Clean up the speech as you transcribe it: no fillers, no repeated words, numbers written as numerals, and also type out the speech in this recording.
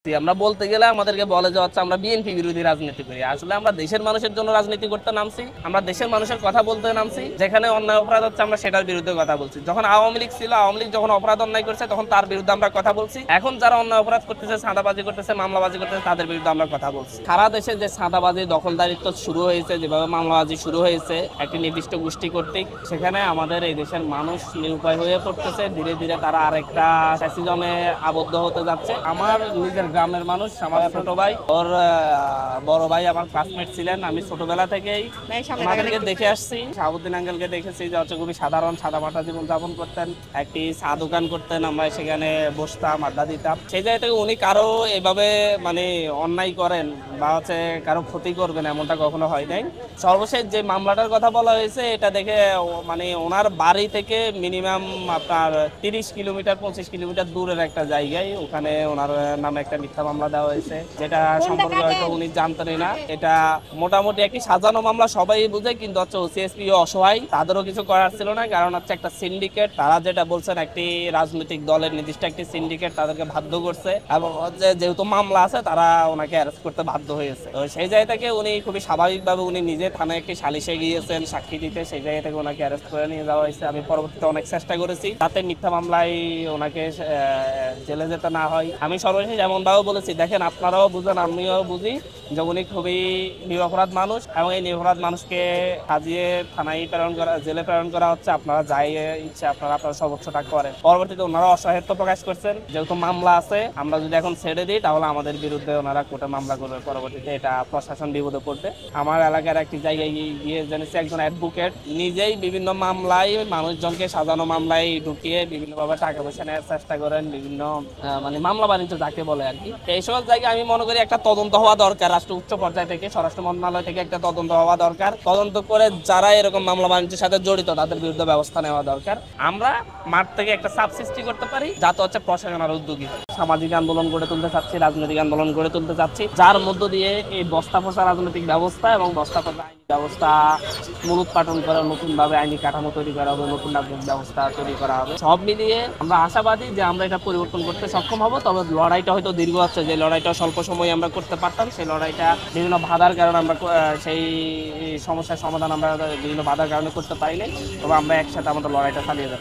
আমরা বলতে গেলে আমাদেরকে বলে যে হচ্ছে আমরা বিএনপি বিরোধী রাজনীতি করি। আসলে আমরা দেশের মানুষের জন্য রাজনীতি করতে নামছি, আমরা দেশের মানুষের কথা বলতে নামছি। যেখানে অন্যায় অপরাধ হচ্ছে আমরা সেটার বিরুদ্ধে কথা বলছি। যখন আওয়ামী লীগ ছিল, আওয়ামী লীগ যখন অপরাধ অন্যায় করছে তখন তার বিরুদ্ধে আমরা কথা বলছি। এখন যারা অন্যায় অপরাধ করতেছে, চাঁদাবাজি করতেছে, মামলাবাজি করতেছে, তাদের বিরুদ্ধে আমরা কথা বলছি। সারা দেশে যে চাঁদাবাজি দখলদারিত্ব শুরু হয়েছে, যেভাবে মামলাবাজি শুরু হয়েছে একটি নির্দিষ্ট গোষ্ঠী কর্তৃক, সেখানে আমাদের এই দেশের মানুষ নিরুপায় হয়ে পড়তেছে। ধীরে ধীরে তারা আরেকটা ফ্যাসিজমে আবদ্ধ হতে যাচ্ছে। আমার নিজের গ্রামের মানুষ, আমার ছোট ভাই, ওর বড় ভাই আমার ক্লাসমেট ছিলেন। আমি ছোটবেলা থেকেই আমাদেরকে দেখে আসছি। শাহাবুদ্দিন আঙ্কেলকে দেখেছি যে হচ্ছে খুবই সাধারণ সাদামাটা জীবন যাপন করতেন। একটি চা দোকান করতেন, আমরা সেখানে বসতাম, আড্ডা দিতাম। সেই জায়গা থেকে উনি কারো এভাবে মানে অন্যায় করেন বা হচ্ছে কারো ক্ষতি করবেন এমনটা কখনো হয় নাই। সর্বশেষ যে মামলাটার কথা বলা হয়েছে, এটা দেখে মানে ওনার বাড়ি থেকে মিনিমাম আপনার 30 কিলোমিটার 25 কিলোমিটার দূরের একটা জায়গায়, ওখানে ওনার নামে একটা মিথ্যা মামলা দেওয়া হয়েছে, যেটা সম্পর্কে হয়তো উনি জানতেনই না। এটা মোটামুটি একটি সাজানো মামলা, সবাই বুঝে, কিন্তু হচ্ছে ওসিএসপি অসহায়, তাদেরও কিছু করার ছিল না। কারণ হচ্ছে একটা সিন্ডিকেট, তারা যেটা বলছেন একটি রাজনৈতিক দলের নির্দিষ্ট একটি সিন্ডিকেট তাদেরকে বাধ্য করছে, এবং যেহেতু মামলা আছে তারা ওনাকে অ্যারেস্ট করতে বাধ্য হয়েছে। তো সেই জায়গা থেকে উনি খুবই স্বাভাবিকভাবে উনি নিজে থানায় একটি সালিশে গিয়েছেন সাক্ষী দিতে, সেই জায়গা থেকে ওনাকে অ্যারেস্ট করে নিয়ে যাওয়া হয়েছে। আমি পরবর্তীতে অনেক চেষ্টা করেছি তাতে মিথ্যা মামলায় ওনাকে জেলে যেতে না হয়। আমি সর্বশেষ এমন ভাবে বলেছি, দেখেন আপনারাও বুঝেন আমিও বুঝি যে উনি খুবই নিরপরাধ মানুষ, এবং এই নিরপরাধ মানুষকে সাজিয়ে থানায় প্রেরণ করা, জেলে প্রেরণ করা হচ্ছে। আপনারা যাই ইচ্ছে আপনারা সর্বোচ্চটা করেন। পরবর্তীতে ওনারা অসহায়ত্ব প্রকাশ করছেন, যেহেতু মামলা আছে, আমরা যদি এখন ছেড়ে দিই তাহলে আমাদের বিরুদ্ধে ওনারা কোর্টে মামলা করবে। পরবর্তীতে এটা প্রশাসন বিপদে পড়বে। আমার এলাকার একটি জায়গায় গিয়ে জেনেছি একজন অ্যাডভোকেট নিজেই বিভিন্ন মামলায় মানুষজনকে সাজানো মামলায় ঢুকিয়ে বিভিন্নভাবে টাকা পয়সা নেওয়ার চেষ্টা করেন, বিভিন্ন মানে মামলা বাণিজ্য যাকে বলে আর কি। এই সকল জায়গায় আমি মনে করি একটা তদন্ত হওয়া দরকার। রাষ্ট্র উচ্চ পর্যায় থেকে, স্বরাষ্ট্র মন্ত্রণালয় থেকে একটা তদন্ত হওয়া দরকার। তদন্ত করে যারা এরকম মামলা বাণিজ্যের সাথে জড়িত তাদের বিরুদ্ধে ব্যবস্থা নেওয়া দরকার। আমরা মাঠ থেকে একটা চাপ সৃষ্টি করতে পারি, যাতে হচ্ছে প্রশাসনের উদ্যোগী সামাজিক আন্দোলন গড়ে তুলতে চাচ্ছি, রাজনৈতিক আন্দোলন গড়ে তুলতে চাচ্ছি, যার মধ্য দিয়ে এই বস্তা ফসা রাজনৈতিক ব্যবস্থা এবং বস্তা ফসা আইনি ব্যবস্থা মূলোৎপাটন করে নতুন ভাবে আইনি কাঠামো তৈরি করা হবে, নতুন ব্যবস্থা তৈরি করা হবে। সব মিলিয়ে আমরা আশাবাদী যে আমরা এটা পরিবর্তন করতে সক্ষম হব। তবে লড়াইটা হয়তো দীর্ঘ হচ্ছে, যে লড়াইটা স্বল্প সময়ে আমরা করতে পারতাম, সেই লড়াইটা বিভিন্ন বাধার কারণে আমরা সেই সমস্যার সমাধান আমরা বিভিন্ন বাধার কারণে করতে পারিনি। তবে আমরা একসাথে আমাদের লড়াইটা চালিয়ে যাচ্ছি।